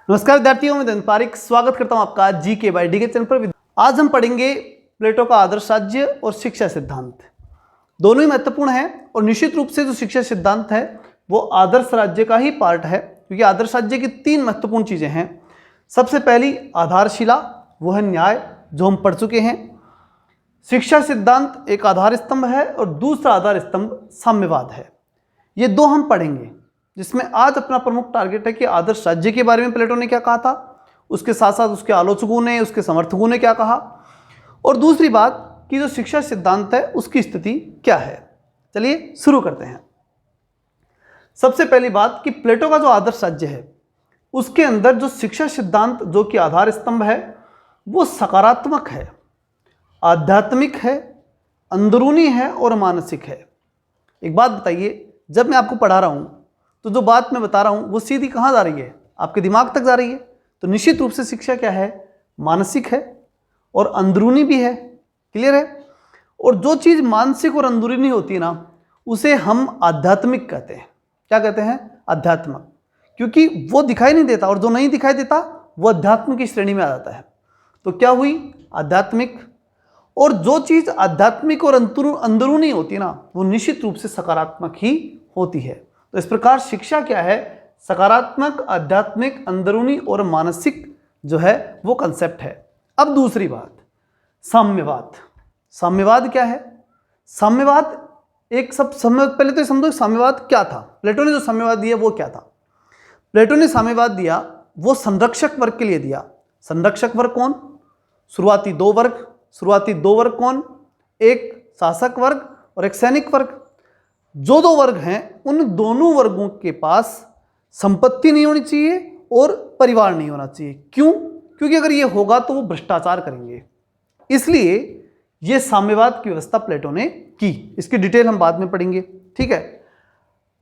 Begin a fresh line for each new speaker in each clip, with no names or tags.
नमस्कार विद्यार्थियों, मैं दंत पारिक स्वागत करता हूं आपका जीके बाय डीके चैनल पर। आज हम पढ़ेंगे प्लेटो का आदर्श राज्य और शिक्षा सिद्धांत। दोनों ही महत्वपूर्ण हैं और निश्चित रूप से जो शिक्षा सिद्धांत है वो आदर्श राज्य का ही पार्ट है, क्योंकि आदर्श राज्य की तीन महत्वपूर्ण चीजें हैं। सबसे पहली आधारशिला, वो है न्याय, जो हम पढ़ चुके हैं। शिक्षा सिद्धांत एक आधार स्तंभ है और दूसरा आधार स्तंभ साम्यवाद है। ये दो हम पढ़ेंगे, जिसमें आज अपना प्रमुख टारगेट है कि आदर्श राज्य के बारे में प्लेटो ने क्या कहा था, उसके साथ साथ उसके आलोचकों ने, उसके समर्थकों ने क्या कहा, और दूसरी बात कि जो शिक्षा सिद्धांत है उसकी स्थिति क्या है। चलिए शुरू करते हैं। सबसे पहली बात कि प्लेटो का जो आदर्श राज्य है उसके अंदर जो शिक्षा सिद्धांत जो कि आधार स्तंभ है वो सकारात्मक है, आध्यात्मिक है, अंदरूनी है और मानसिक है। एक बात बताइए, जब मैं आपको पढ़ा रहा हूं तो जो बात मैं बता रहा हूं वो सीधी कहां जा रही है? आपके दिमाग तक जा रही है। तो निश्चित रूप से शिक्षा क्या है? मानसिक है और अंदरूनी भी है। क्लियर है? और जो चीज मानसिक और अंदरूनी होती है ना, उसे हम आध्यात्मिक कहते हैं। क्या कहते हैं? आध्यात्मिक, क्योंकि वो दिखाई नहीं देता, और जो नहीं दिखाई देता वो अध्यात्म की श्रेणी में आ जाता है। तो क्या हुई? आध्यात्मिक। और जो चीज आध्यात्मिक और अंदरूनी होती है ना, वो निश्चित रूप से सकारात्मक ही होती है। तो इस प्रकार शिक्षा क्या है? सकारात्मक, आध्यात्मिक, अंदरूनी और मानसिक जो है वो कंसेप्ट है। अब दूसरी बात, साम्यवाद। साम्यवाद क्या है? साम्यवाद एक पहले तो समझो साम्यवाद क्या था। प्लेटो ने जो साम्यवाद दिया वो क्या था? प्लेटो ने साम्यवाद दिया वो संरक्षक वर्ग के लिए दिया। संरक्षक वर्ग कौन? शुरुआती दो वर्ग। शुरुआती दो वर्ग कौन? एक शासक वर्ग और एक सैनिक वर्ग। जो दो वर्ग हैं उन दोनों वर्गों के पास संपत्ति नहीं होनी चाहिए और परिवार नहीं होना चाहिए। क्यों? क्योंकि अगर ये होगा तो वो भ्रष्टाचार करेंगे। इसलिए ये साम्यवाद की व्यवस्था प्लेटो ने की। इसकी डिटेल हम बाद में पढ़ेंगे, ठीक है।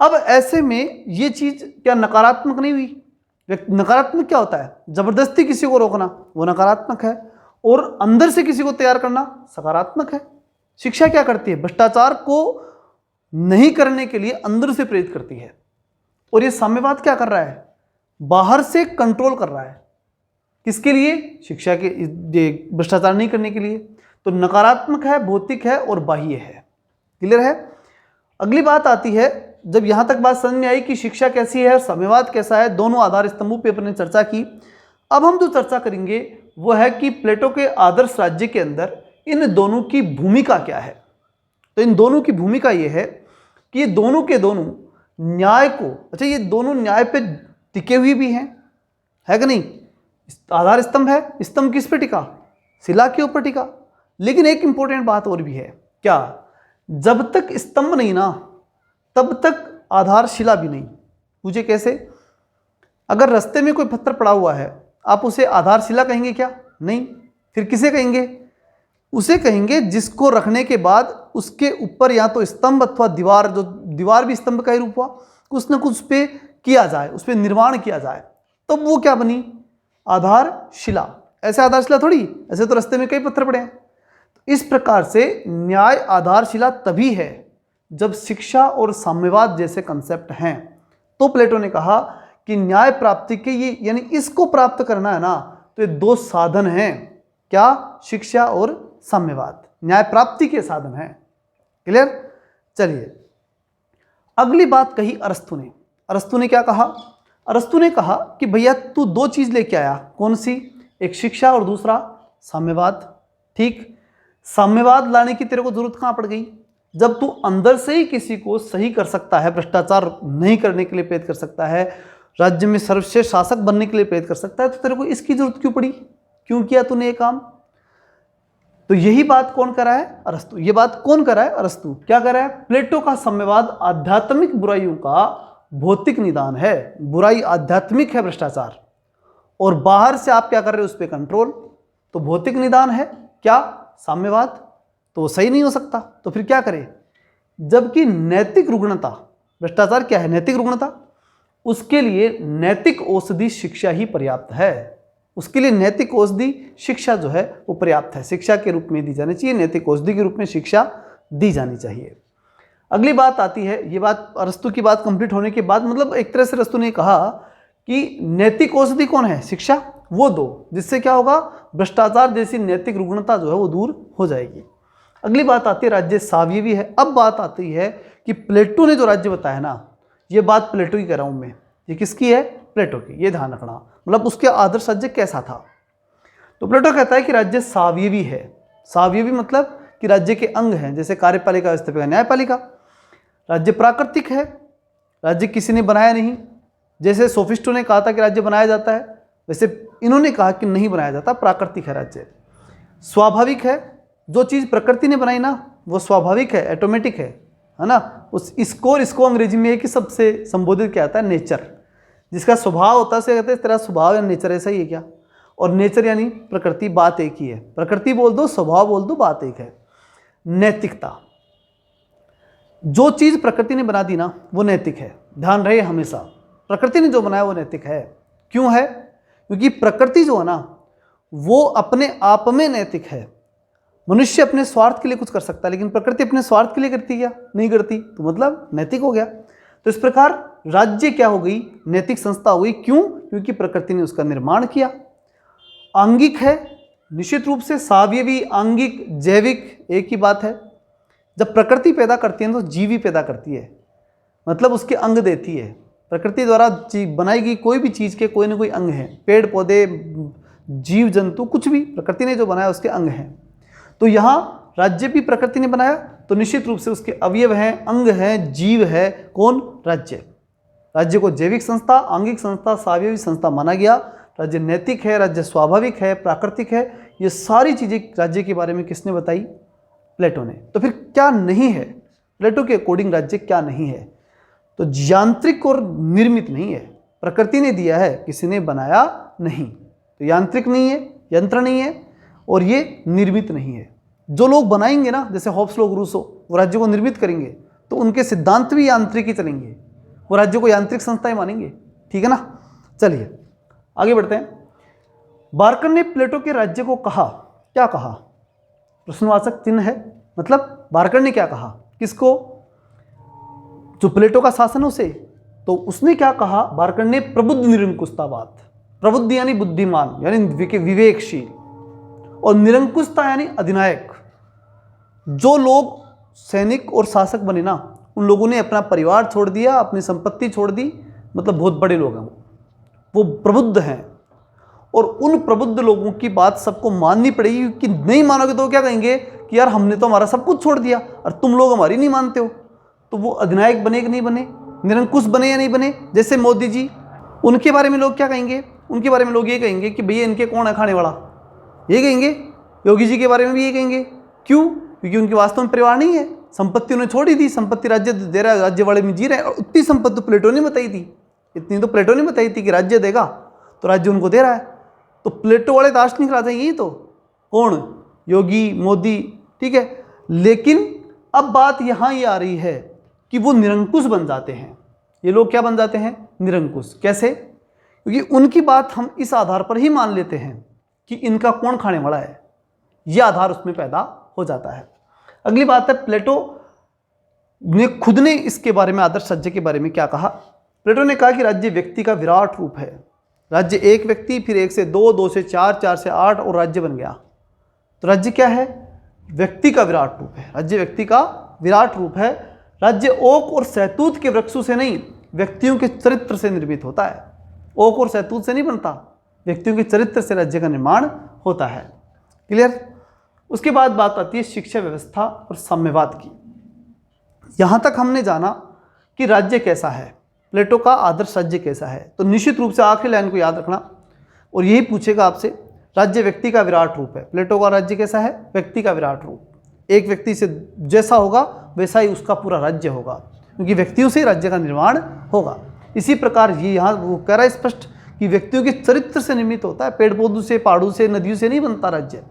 अब ऐसे में ये चीज क्या नकारात्मक नहीं हुई? नकारात्मक क्या होता है? जबरदस्ती किसी को रोकना, वो नकारात्मक है, और अंदर से किसी को तैयार करना सकारात्मक है। शिक्षा क्या करती है? भ्रष्टाचार को नहीं करने के लिए अंदर से प्रेरित करती है। और ये साम्यवाद क्या कर रहा है? बाहर से कंट्रोल कर रहा है। किसके लिए? शिक्षा के, भ्रष्टाचार नहीं करने के लिए। तो नकारात्मक है, भौतिक है और बाह्य है। क्लियर है? अगली बात आती है, जब यहां तक बात समझ में आई कि शिक्षा कैसी है और साम्यवाद कैसा है, दोनों आधार स्तंभों पर अपने चर्चा की। अब हम जो चर्चा करेंगे वो है कि प्लेटो के आदर्श राज्य के अंदर इन दोनों की भूमिका क्या है। तो इन दोनों की भूमिका यह है कि ये दोनों के दोनों न्याय को, अच्छा ये दोनों न्याय पे टिके हुए भी हैं, है कि नहीं? आधार स्तंभ है, स्तंभ किस पे टिका? शिला के ऊपर टिका। लेकिन एक इंपॉर्टेंट बात और भी है। क्या? जब तक स्तंभ नहीं ना तब तक आधारशिला भी नहीं। पूछे कैसे? अगर रास्ते में कोई पत्थर पड़ा हुआ है, आप उसे आधारशिला कहेंगे क्या? नहीं। फिर किसे कहेंगे? उसे कहेंगे जिसको रखने के बाद उसके ऊपर या तो स्तंभ अथवा दीवार, जो दीवार भी स्तंभ का ही रूप हुआ, कुछ ना कुछ उस पे किया जाए, उस पे निर्माण किया जाए, तब वो क्या बनी? आधारशिला। ऐसे आधारशिला थोड़ी, ऐसे तो रास्ते में कई पत्थर पड़े हैं। तो इस प्रकार से न्याय आधारशिला तभी है जब शिक्षा और साम्यवाद जैसे कंसेप्ट हैं। तो प्लेटो ने कहा कि न्याय प्राप्ति के ये, यानी इसको प्राप्त करना है ना, तो ये दो साधन हैं। क्या? शिक्षा और साम्यवाद न्याय प्राप्ति के साधन हैं। क्लियर? चलिए, अगली बात कही अरस्तु ने। अरस्तु ने क्या कहा? अरस्तु ने कहा कि भैया तू दो चीज लेके आया। कौन सी? एक शिक्षा और दूसरा साम्यवाद। ठीक, साम्यवाद लाने की तेरे को जरूरत कहां पड़ गई? जब तू अंदर से ही किसी को सही कर सकता है, भ्रष्टाचार नहीं करने के लिए प्रेरित कर सकता है, राज्य में सर्वश्रेष्ठ शासक बनने के लिए प्रेरित कर सकता है, तो तेरे को इसकी जरूरत क्यों पड़ी? क्यों किया तूने ये काम? तो यही बात कौन कर रहा है? अरस्तु। ये बात कौन कर रहा है? अरस्तु। क्या कर रहा है? प्लेटो का साम्यवाद आध्यात्मिक बुराइयों का भौतिक निदान है। बुराई आध्यात्मिक है, भ्रष्टाचार, और बाहर से आप क्या कर रहे हो? उस पर कंट्रोल। तो भौतिक निदान है क्या? साम्यवाद। तो वो सही नहीं हो सकता, तो फिर क्या करे? जबकि नैतिक रुग्णता, भ्रष्टाचार क्या है? नैतिक रुग्णता। उसके लिए नैतिक औषधि शिक्षा ही पर्याप्त है। उसके लिए नैतिक औषधि शिक्षा जो है वो पर्याप्त है, शिक्षा के रूप में दी जानी चाहिए, नैतिक औषधि के रूप में शिक्षा दी जानी चाहिए। अगली बात आती है, ये बात अरस्तु की बात कंप्लीट होने के बाद, मतलब एक तरह से अरस्तु ने कहा कि नैतिक औषधि कौन है? शिक्षा। वो दो, जिससे क्या होगा? भ्रष्टाचार जैसी नैतिक रुग्णता जो है वो दूर हो जाएगी। अगली बात आती है राज्य स्वावयवी है। अब बात आती है कि प्लेटो ने जो राज्य बताया ना, ये बात प्लेटो की कह रहा हूं मैं, ये किसकी है? प्लेटो की। ये ध्यान रखना, मतलब उसके आदर्श राज्य कैसा था। तो प्लेटो कहता है कि राज्य स्वावयवी है। स्वावयवी मतलब कि राज्य के अंग हैं, जैसे कार्यपालिका, व्यवस्थापिका, न्यायपालिका। राज्य प्राकृतिक है, राज्य किसी ने बनाया नहीं। जैसे सोफिस्टों ने कहा था कि राज्य बनाया जाता है, वैसे इन्होंने कहा कि नहीं बनाया जाता, प्राकृतिक है राज्य। स्वाभाविक है, जो चीज़ प्रकृति ने बनाई ना वो स्वाभाविक है, ऑटोमेटिक है ना। इसको अंग्रेजी में एक ही सबसे संबोधित किया जाता है, नेचर। जिसका स्वभाव होता है उसे कहते हैं तेरा स्वभाव या नेचर, ऐसा ही है क्या? और नेचर यानी प्रकृति, बात एक ही है। प्रकृति बोल दो, स्वभाव बोल दो, बात एक है। नैतिकता, जो चीज़ प्रकृति ने बना दी ना वो नैतिक है, ध्यान रहे हमेशा। प्रकृति ने जो बनाया वो नैतिक है। क्यों है? क्योंकि प्रकृति जो है ना वो अपने आप में नैतिक है। मनुष्य अपने स्वार्थ के लिए कुछ कर सकता है, लेकिन प्रकृति अपने स्वार्थ के लिए करती क्या? नहीं करती, तो मतलब नैतिक हो गया। तो इस प्रकार राज्य क्या हो गई? नैतिक संस्था हो गई। क्यों? क्योंकि प्रकृति ने उसका निर्माण किया। आंगिक है, निश्चित रूप से। स्वावयवी, आंगिक, जैविक एक ही बात है। जब प्रकृति पैदा करती है तो जीव ही पैदा करती है, मतलब उसके अंग देती है। प्रकृति द्वारा बनाई गई कोई भी चीज़ के कोई ना कोई अंग हैं। पेड़ पौधे, जीव जंतु, कुछ भी प्रकृति ने जो बनाया उसके अंग हैं। तो यहाँ राज्य भी प्रकृति ने बनाया, तो निश्चित रूप से उसके अवयव हैं, अंग हैं, जीव है। कौन? राज्य। राज्य को जैविक संस्था, आंगिक संस्था, स्वावयवी संस्था माना गया। राज्य नैतिक है, राज्य स्वाभाविक है, प्राकृतिक है। ये सारी चीज़ें राज्य के बारे में किसने बताई? प्लेटो ने। तो फिर क्या नहीं है? प्लेटो के अकॉर्डिंग राज्य क्या नहीं है? तो यांत्रिक और निर्मित नहीं है। प्रकृति ने दिया है, किसी ने बनाया नहीं। तो यांत्रिक नहीं है, यंत्र नहीं है, और ये निर्मित नहीं है। जो लोग बनाएंगे ना, जैसे हॉब्स, लोग, रूसो, वो राज्य को निर्मित करेंगे तो उनके सिद्धांत भी यांत्रिक ही चलेंगे, वो राज्य को यांत्रिक संस्थाएं मानेंगे। ठीक है ना? चलिए आगे बढ़ते हैं। बार्कर ने प्लेटो के राज्य को कहा, क्या कहा? प्रश्नवाचक चिन्ह है, मतलब बार्कर ने क्या कहा? किसको? जो प्लेटो का शासन है उसे। तो उसने क्या कहा? बार्कर ने प्रबुद्ध निरंकुशतावाद। प्रबुद्ध यानी बुद्धिमान, यानी विवेकशील, और निरंकुशता यानी अधिनायक। जो लोग सैनिक और शासक बने ना, उन लोगों ने अपना परिवार छोड़ दिया, अपनी संपत्ति छोड़ दी, मतलब बहुत बड़े लोग हैं वो प्रबुद्ध हैं। और उन प्रबुद्ध लोगों की बात सबको माननी पड़ेगी, क्योंकि नहीं मानोगे तो क्या कहेंगे कि यार हमने तो हमारा सब कुछ छोड़ दिया और तुम लोग हमारी नहीं मानते हो। तो वो अधिनायक बने कि नहीं बने, निरंकुश बने या नहीं बने? जैसे मोदी जी, उनके बारे में लोग क्या कहेंगे? उनके बारे में लोग ये कहेंगे कि भैया इनके कौन है खाने वाला, ये कहेंगे। योगी जी के बारे में भी ये कहेंगे। क्यों? क्योंकि उनके वास्तव में परिवार नहीं है, संपत्ति उन्हें छोड़ी थी, संपत्ति राज्य दे रहा है, राज्य वाले में जी रहे हैं। और उतनी संपत्ति प्लेटो ने बताई थी, इतनी तो प्लेटो ने बताई थी कि राज्य देगा, तो राज्य उनको दे रहा है। तो प्लेटो वाले दार्शनिक राजा यही तो, कौन? योगी, मोदी, ठीक है। लेकिन अब बात यहाँ ये आ रही है कि वो निरंकुश बन जाते हैं। ये लोग क्या बन जाते हैं? निरंकुश। कैसे? क्योंकि उनकी बात हम इस आधार पर ही मान लेते हैं कि इनका कौन खाने वाला है, यह आधार उसमें पैदा हो जाता है। अगली बात है, प्लेटो ने खुद ने इसके बारे में, आदर्श राज्य के बारे में क्या कहा? प्लेटो ने कहा कि राज्य व्यक्ति का विराट रूप है। राज्य एक व्यक्ति, फिर 1 से 2, 2 से 4, 4 से 8 और राज्य बन गया। तो राज्य क्या है? व्यक्ति का विराट रूप है। राज्य व्यक्ति का विराट रूप है। राज्य ओक और सहतूत के वृक्षों से नहीं, व्यक्तियों के चरित्र से निर्मित होता है। ओक और सहतूत से नहीं बनता, व्यक्तियों के चरित्र से राज्य का निर्माण होता है। क्लियर? उसके बाद बात आती है शिक्षा व्यवस्था और साम्यवाद की। यहाँ तक हमने जाना कि राज्य कैसा है, प्लेटो का आदर्श राज्य कैसा है। तो निश्चित रूप से आखिरी लाइन को याद रखना, और यही पूछेगा आपसे, राज्य व्यक्ति का विराट रूप है। प्लेटो का राज्य कैसा है? व्यक्ति का विराट रूप। एक व्यक्ति से जैसा होगा वैसा ही उसका पूरा राज्य होगा, क्योंकि व्यक्तियों से ही राज्य का निर्माण होगा। इसी प्रकार ये यहाँ वो कह रहा है स्पष्ट कि व्यक्तियों के चरित्र से निर्मित होता है, पेड़ पौधों से, पहाड़ों से, नदियों से नहीं बनता राज्य।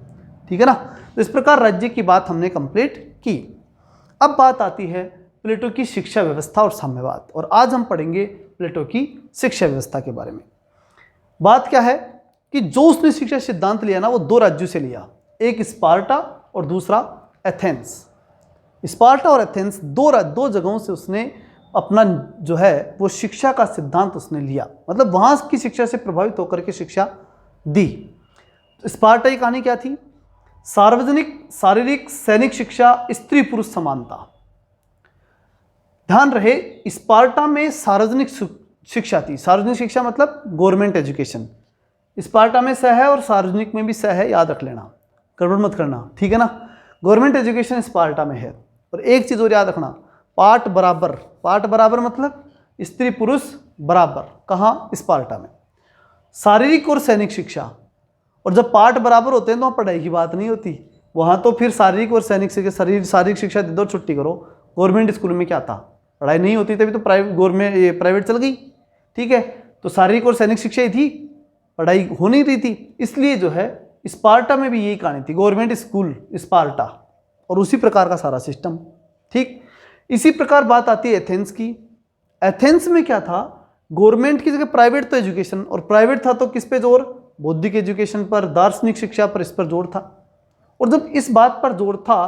ठीक है ना? तो इस प्रकार राज्य की बात हमने कंप्लीट की। अब बात आती है प्लेटो की शिक्षा व्यवस्था और साम्यवाद, और आज हम पढ़ेंगे प्लेटो की शिक्षा व्यवस्था के बारे में। बात क्या है कि जो उसने शिक्षा सिद्धांत लिया ना, वो 2 राज्यों से लिया, एक स्पार्टा और दूसरा एथेंस। स्पार्टा और एथेंस दो जगहों से उसने अपना जो है वो शिक्षा का सिद्धांत उसने लिया, मतलब वहाँ की शिक्षा से प्रभावित होकर के शिक्षा दी। स्पार्टा की कहानी क्या थी? सार्वजनिक शारीरिक सैनिक शिक्षा, स्त्री पुरुष समानता। ध्यान रहे, स्पार्टा में सार्वजनिक शिक्षा थी। सार्वजनिक शिक्षा मतलब गवर्नमेंट एजुकेशन। स्पार्टा में स है और सार्वजनिक में भी स है, याद रख लेना, गड़बड़ मत करना, ठीक है ना। गवर्नमेंट एजुकेशन स्पार्टा में है। और एक चीज़ और याद रखना, पाठ बराबर। पाठ बराबर मतलब स्त्री पुरुष बराबर, कहाँ? स्पार्टा में। शारीरिक और सैनिक शिक्षा, और जब पाठ बराबर होते हैं तो वहाँ पढ़ाई की बात नहीं होती, वहाँ तो फिर शारीरिक और सैनिक शिक्षा, शारीरिक शिक्षा दे दो, छुट्टी करो। गवर्नमेंट स्कूल में क्या था? पढ़ाई नहीं होती, तभी तो प्राइवेट चल गई, ठीक है। तो शारीरिक और सैनिक शिक्षा ही थी, पढ़ाई हो नहीं रही थी, इसलिए जो है स्पार्टा में भी यही कहानी थी, गवर्नमेंट स्कूल स्पार्टा, और उसी प्रकार का सारा सिस्टम, ठीक। इसी प्रकार बात आती है एथेंस की। एथेंस में क्या था? गवर्नमेंट की जगह प्राइवेट तो एजुकेशन, और प्राइवेट था तो किस पे जोर? बौद्धिक एजुकेशन पर, दार्शनिक शिक्षा पर, इस पर जोर था। और जब इस बात पर जोर था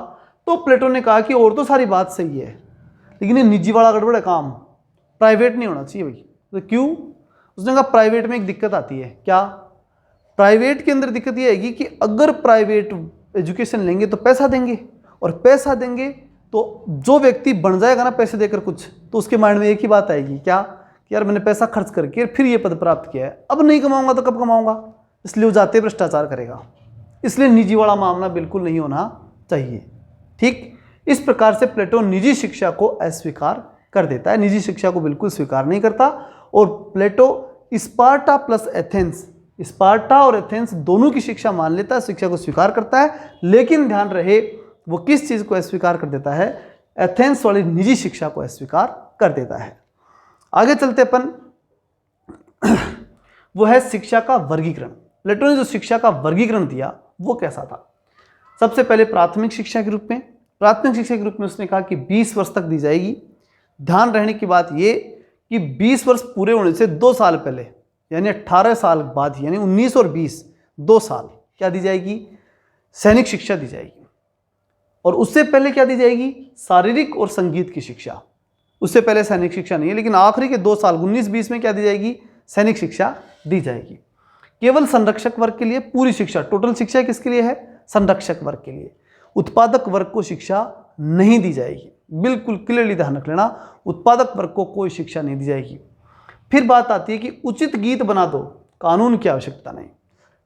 तो प्लेटो ने कहा कि और तो सारी बात सही है, लेकिन ये निजी वाला गड़बड़ है काम, प्राइवेट नहीं होना चाहिए भाई। तो क्यों? उसने कहा प्राइवेट में एक दिक्कत आती है। क्या? प्राइवेट के अंदर दिक्कत ये आएगी कि अगर प्राइवेट एजुकेशन लेंगे तो पैसा देंगे, और पैसा देंगे तो जो व्यक्ति बन जाएगा ना पैसे देकर कुछ, तो उसके माइंड में एक ही बात आएगी, क्या? कि यार मैंने पैसा खर्च करके फिर ये पद प्राप्त किया है, अब नहीं कमाऊंगा तो कब कमाऊंगा, इसलिए वो जाते भ्रष्टाचार करेगा। इसलिए निजी वाला मामला बिल्कुल नहीं होना चाहिए, ठीक। इस प्रकार से प्लेटो निजी शिक्षा को अस्वीकार कर देता है, निजी शिक्षा को बिल्कुल स्वीकार नहीं करता। और प्लेटो स्पार्टा प्लस एथेंस, स्पार्टा और एथेंस दोनों की शिक्षा मान लेता है, शिक्षा को स्वीकार करता है। लेकिन ध्यान रहे वो किस चीज़ को अस्वीकार कर देता है? एथेंस वाली निजी शिक्षा को अस्वीकार कर देता है। आगे चलते अपन वो है शिक्षा का वर्गीकरण। प्लेटो ने जो शिक्षा का वर्गीकरण दिया वो कैसा था? सबसे पहले प्राथमिक शिक्षा के रूप में, प्राथमिक शिक्षा के रूप में उसने कहा कि 20 वर्ष तक दी जाएगी। ध्यान रहने की बात ये कि 20 वर्ष पूरे होने से 2 साल पहले, यानी 18 साल बाद, यानी 19 और 20, 2 साल क्या दी जाएगी? सैनिक शिक्षा दी जाएगी। और उससे पहले क्या दी जाएगी? शारीरिक और संगीत की शिक्षा। उससे पहले सैनिक शिक्षा नहीं है, लेकिन आखिरी के 2 साल 19-20 में क्या दी जाएगी? सैनिक शिक्षा दी जाएगी। केवल संरक्षक वर्ग के लिए पूरी शिक्षा, टोटल शिक्षा किसके लिए है? संरक्षक वर्ग के लिए। उत्पादक वर्ग को शिक्षा नहीं दी जाएगी, बिल्कुल क्लियरली ध्यान रख लेना, उत्पादक वर्ग को कोई शिक्षा नहीं दी जाएगी। फिर बात आती है कि उचित गीत बना दो, कानून की आवश्यकता नहीं।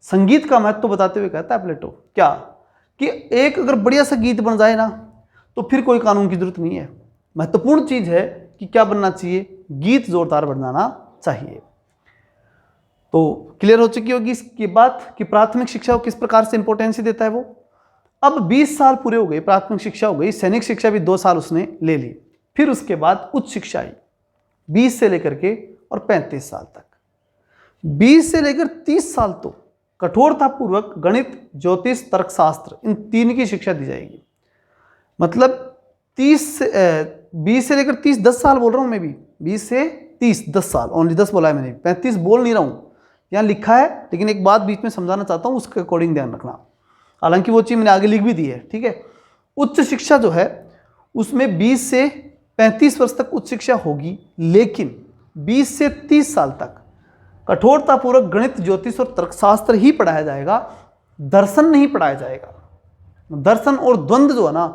संगीत का महत्व बताते हुए कहता है प्लेटो क्या कि एक अगर बढ़िया सा गीत बन जाए ना तो फिर कोई कानून की जरूरत नहीं है। महत्वपूर्ण चीज है कि क्या बनना चाहिए? गीत जोरदार बनाना चाहिए। तो क्लियर हो चुकी होगी इसकी बात कि प्राथमिक शिक्षा को किस प्रकार से इंपॉर्टेंस देता है वो। अब 20 साल पूरे हो गए, प्राथमिक शिक्षा हो गई, सैनिक शिक्षा भी 2 साल उसने ले ली। फिर उसके बाद उच्च शिक्षा आई 20 से लेकर के और 35 साल तक। 20 से लेकर 30 साल तो कठोरतापूर्वक गणित, ज्योतिष, तर्कशास्त्र, इन 3 की शिक्षा दी जाएगी। मतलब 20 से लेकर 30, 10 साल बोल रहा हूँ मैं भी, 20 से 30, 10 साल, ओनली 10 बोला है मैंने, 35 बोल नहीं रहा हूँ, यहाँ लिखा है, लेकिन एक बात बीच में समझाना चाहता हूँ, उसके अकॉर्डिंग ध्यान रखना। हालांकि वो चीज़ मैंने आगे लिख भी दी है, ठीक है। उच्च शिक्षा जो है उसमें 20 से 35 वर्ष तक उच्च शिक्षा होगी, लेकिन 20 से 30 साल तक कठोरतापूर्वक गणित, ज्योतिष और तर्कशास्त्र ही पढ़ाया जाएगा, दर्शन नहीं पढ़ाया जाएगा। दर्शन और द्वंद्व जो है ना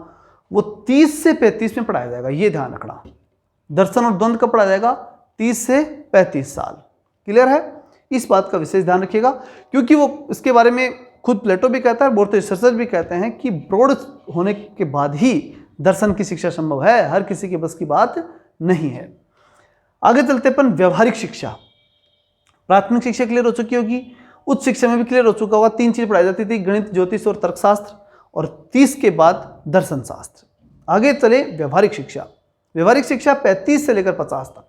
वो 30 से 35 में पढ़ाया जाएगा, ये ध्यान रखना। दर्शन और द्वंद्व कब पढ़ाया जाएगा? 30 से 35 साल। क्लियर है? इस बात का विशेष ध्यान रखिएगा, क्योंकि वो इसके बारे में खुद प्लेटो भी कहता है, बहुत रिसर्चर भी कहते हैं कि प्रौढ़ होने के बाद ही दर्शन की शिक्षा संभव है, हर किसी के बस की बात नहीं है। आगे चलते अपन व्यवहारिक शिक्षा। प्राथमिक शिक्षा क्लियर हो चुकी होगी, उच्च शिक्षा में भी क्लियर हो चुका होगा। 3 चीज पढ़ाई जाती थी, गणित, ज्योतिष और तर्कशास्त्र, और 30 के बाद दर्शन शास्त्र। आगे चले व्यवहारिक शिक्षा। व्यवहारिक शिक्षा 35 से लेकर 50 तक,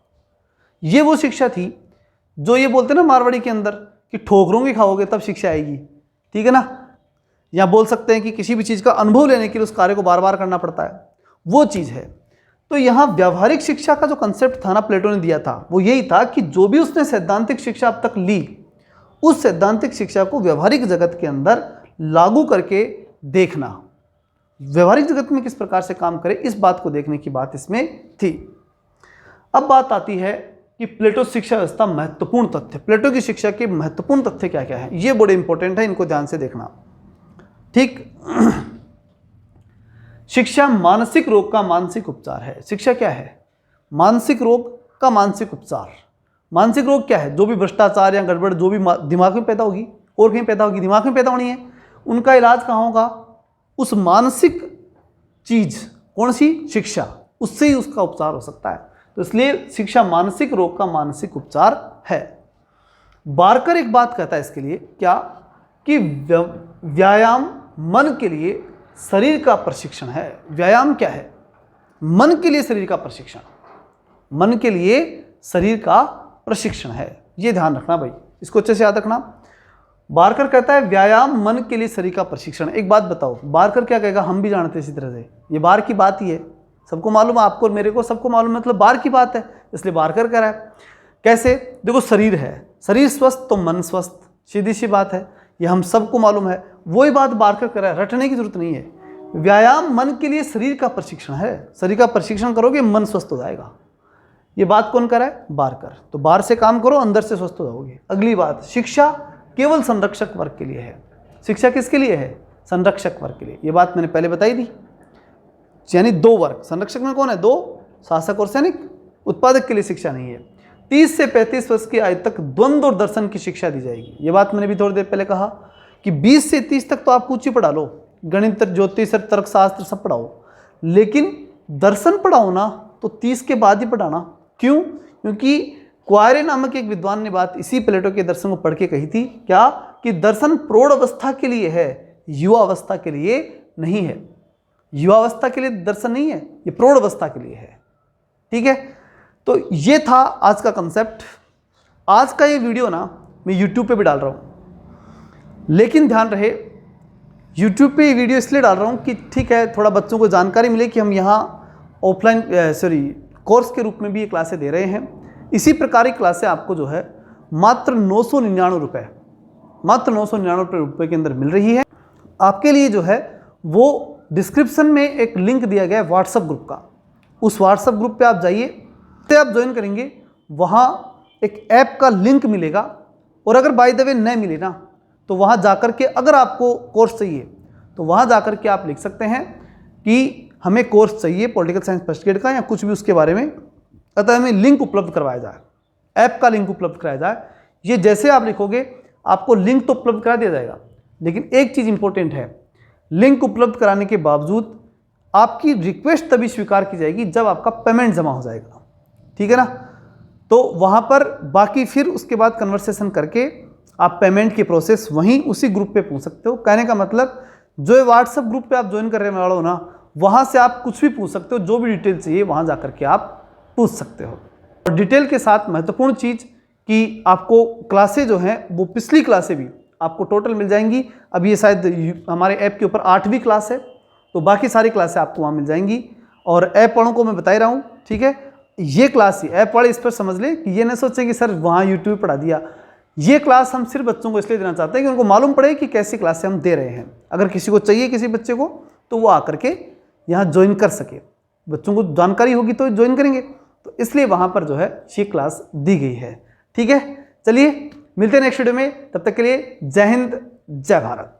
ये वो शिक्षा थी जो ये बोलते ना मारवाड़ी के अंदर कि ठोकरों की खाओगे तब शिक्षा आएगी, ठीक है ना। या बोल सकते हैं कि किसी भी चीज़ का अनुभव लेने के लिए उस कार्य को बार बार करना पड़ता है, वो चीज़ है। तो यहाँ व्यावहारिक शिक्षा का जो कंसेप्ट था ना प्लेटो ने दिया था, वो यही था कि जो भी उसने सैद्धांतिक शिक्षा अब तक ली, उस सैद्धांतिक शिक्षा को व्यवहारिक जगत के अंदर लागू करके देखना, व्यवहारिक जगत में किस प्रकार से काम करे, इस बात को देखने की बात इसमें थी। अब बात आती है कि प्लेटो शिक्षा व्यवस्था महत्वपूर्ण तथ्य, प्लेटो की शिक्षा के महत्वपूर्ण तथ्य क्या क्या है, ये बड़े इंपॉर्टेंट है, इनको ध्यान से देखना। ठीक, शिक्षा मानसिक रोग का मानसिक उपचार है। शिक्षा क्या है? मानसिक रोग का मानसिक उपचार। मानसिक रोग क्या है? जो भी भ्रष्टाचार या गड़बड़ जो भी दिमाग में पैदा होगी और कहीं पैदा होगी, दिमाग में पैदा होनी है, उनका इलाज कहाँ होगा? उस मानसिक चीज, कौन सी? शिक्षा, उससे ही उसका उपचार हो सकता है। तो इसलिए शिक्षा मानसिक रोग का मानसिक उपचार है। बारकर एक बात कहता है इसके लिए, क्या? कि व्यायाम मन के लिए शरीर का प्रशिक्षण है। व्यायाम क्या है? मन के लिए शरीर का प्रशिक्षण, मन के लिए शरीर का प्रशिक्षण है। ये ध्यान रखना भाई, इसको अच्छे से याद रखना। बारकर कहता है व्यायाम मन के लिए शरीर का प्रशिक्षण। एक बात बताओ, बारकर क्या कहेगा? हम भी जानते हैं इसी तरह से, ये बार की बात ही है, सबको मालूम है, आपको और मेरे को सबको मालूम है, मतलब बार की बात है, इसलिए बारकर कह रहा है। कैसे? देखो, शरीर है, शरीर स्वस्थ तो मन स्वस्थ, सीधी सी बात है, ये हम सबको मालूम है। वही बात बारकर कर रहा है, रटने की जरूरत नहीं है। व्यायाम मन के लिए शरीर का प्रशिक्षण है, शरीर का प्रशिक्षण करोगे मन स्वस्थ हो जाएगा। ये बात कौन कर रहा है? बारकर। तो बाहर से काम करो, अंदर से स्वस्थ हो जाओगे। अगली बात, शिक्षा केवल संरक्षक वर्ग के लिए है। शिक्षा किसके लिए है? संरक्षक वर्ग के लिए। ये बात मैंने पहले बताई थी, यानी दो वर्ग, संरक्षक में कौन है? दो, शासक और सैनिक। उत्पादक के लिए शिक्षा नहीं है। 30 से 35 वर्ष की आयु तक द्वंद्व और दर्शन की शिक्षा दी जाएगी। ये बात मैंने भी थोड़ी देर पहले कहा कि 20 से 30 तक तो आप कुछ ही पढ़ा लो, गणित, ज्योतिष, तर्कशास्त्र सब पढ़ाओ, लेकिन दर्शन पढ़ाओ ना तो 30 के बाद ही पढ़ाना। क्यों? क्योंकि क्वारे नामक एक विद्वान ने बात इसी प्लेटो के दर्शन को पढ़ के कही थी, क्या? कि दर्शन प्रौढ़ अवस्था के लिए है, युवा अवस्था के लिए नहीं है। युवा अवस्था के लिए दर्शन नहीं है, ये प्रौढ़ अवस्था के लिए है। ठीक है, तो ये था आज का कंसेप्ट। आज का ये वीडियो ना मैं YouTube पे भी डाल रहा हूँ, लेकिन ध्यान रहे YouTube पे ये वीडियो इसलिए डाल रहा हूँ कि ठीक है, थोड़ा बच्चों को जानकारी मिले कि हम यहाँ ऑफलाइन कोर्स के रूप में भी ये क्लासें दे रहे हैं। इसी प्रकार की क्लासें आपको जो है मात्र 999 रुपये, मात्र 999 रुपये के अंदर मिल रही है। आपके लिए जो है वो डिस्क्रिप्शन में एक लिंक दिया गया है व्हाट्सएप ग्रुप का, उस व्हाट्सएप ग्रुप पे आप जाइए, तो आप ज्वाइन करेंगे, वहाँ एक ऐप का लिंक मिलेगा, और अगर बाय द वे न मिले ना तो वहाँ जाकर के अगर आपको कोर्स चाहिए तो वहाँ जाकर के आप लिख सकते हैं कि हमें कोर्स चाहिए पॉलिटिकल साइंस फर्स्ट ग्रेड का या कुछ भी उसके बारे में, अतः हमें लिंक उपलब्ध करवाया जाए, ऐप का लिंक उपलब्ध कराया जाए। ये जैसे आप लिखोगे आपको लिंक तो उपलब्ध करा दिया जाएगा, लेकिन एक चीज़ इंपॉर्टेंट है, लिंक उपलब्ध कराने के बावजूद आपकी रिक्वेस्ट तभी स्वीकार की जाएगी जब आपका पेमेंट जमा हो जाएगा। ठीक है ना? तो वहाँ पर बाकी फिर उसके बाद कन्वर्सेशन करके आप पेमेंट की प्रोसेस वहीं उसी ग्रुप पे पूछ सकते हो। कहने का मतलब, जो व्हाट्सएप ग्रुप पे आप ज्वाइन करने वाले हो ना, वहाँ से आप कुछ भी पूछ सकते हो, जो भी डिटेल चाहिए वहाँ जा करके आप पूछ सकते हो। और डिटेल के साथ महत्वपूर्ण चीज़ कि आपको क्लासें जो हैं वो पिछली क्लासें भी आपको टोटल मिल जाएंगी। अब ये शायद हमारे ऐप के ऊपर 8वीं क्लास है, तो बाकी सारी क्लासें आपको वहाँ मिल जाएंगी। और ऐप वालों को मैं बता ही रहा हूँ, ठीक है, ये क्लास ही ऐप वाले इस पर समझ लें कि ये न सोचें कि सर वहाँ यूट्यूब पढ़ा दिया। ये क्लास हम सिर्फ बच्चों को इसलिए देना चाहते हैं कि उनको मालूम पड़े कि कैसी क्लासें हम दे रहे हैं। अगर किसी को चाहिए, किसी बच्चे को, तो वो आकर के यहाँ ज्वाइन कर सके, बच्चों को जानकारी होगी तो ज्वाइन करेंगे, तो इसलिए वहाँ पर जो है ये क्लास दी गई है। ठीक है, चलिए मिलते हैं नेक्स्ट वीडियो में, तब तक के लिए जय हिंद, जय भारत।